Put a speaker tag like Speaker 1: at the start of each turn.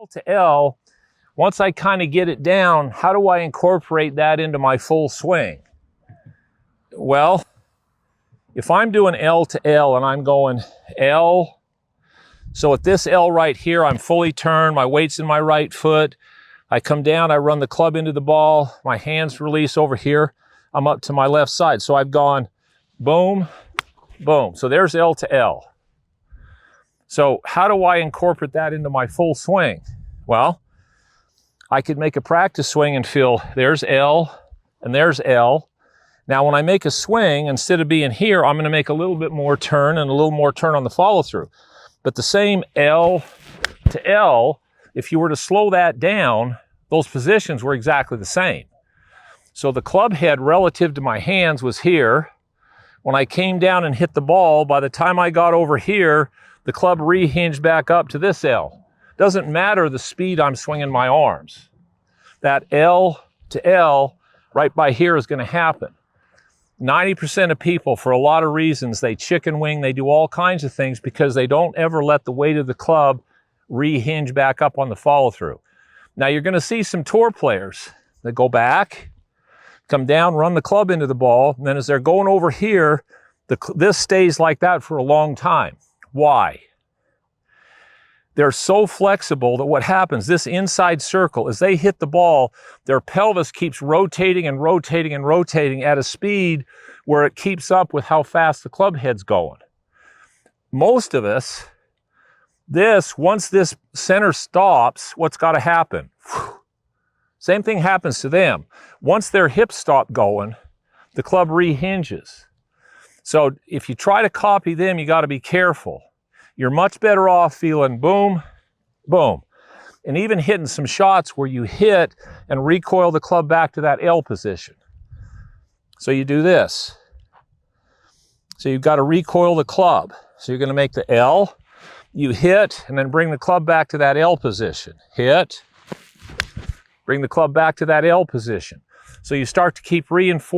Speaker 1: To L, once I kind of get it down, how do I incorporate that into my full swing? Well, if I'm doing L to L and I'm going L, so at this L right here, I'm fully turned, my weight's in my right foot. I come down, I run the club into the ball, my hands release over here, I'm up to my left side. So I've gone boom, boom. So there's L to L. So how do I incorporate that into my full swing? Well, I could make a practice swing and feel there's L and there's L. Now when I make a swing, instead of being here, I'm going to make a little bit more turn and a little more turn on the follow through. But the same L to L, if you were to slow that down, those positions were exactly the same. So the club head relative to my hands was here. When I came down and hit the ball, by the time I got over here, the club rehinged back up to this L. Doesn't matter the speed I'm swinging my arms. That L to L right by here is going to happen. 90% of people, for a lot of reasons, they chicken wing, they do all kinds of things because they don't ever let the weight of the club rehinge back up on the follow through. Now you're going to see some tour players that go back, come down, run the club into the ball, and then as they're going over here, this stays like that for a long time. Why? They're so flexible that what happens, this inside circle, as they hit the ball, their pelvis keeps rotating and rotating and rotating at a speed where it keeps up with how fast the club head's going. Most of us, once this center stops, what's got to happen? Same thing happens to them. Once their hips stop going, the club rehinges. So if you try to copy them, you got to be careful. You're much better off feeling boom, boom, and even hitting some shots where you hit and recoil the club back to that L position. So you do this. So you've got to recoil the club. So you're going to make the L, you hit, and then bring the club back to that L position. Hit, bring the club back to that L position. So you start to keep reinforcing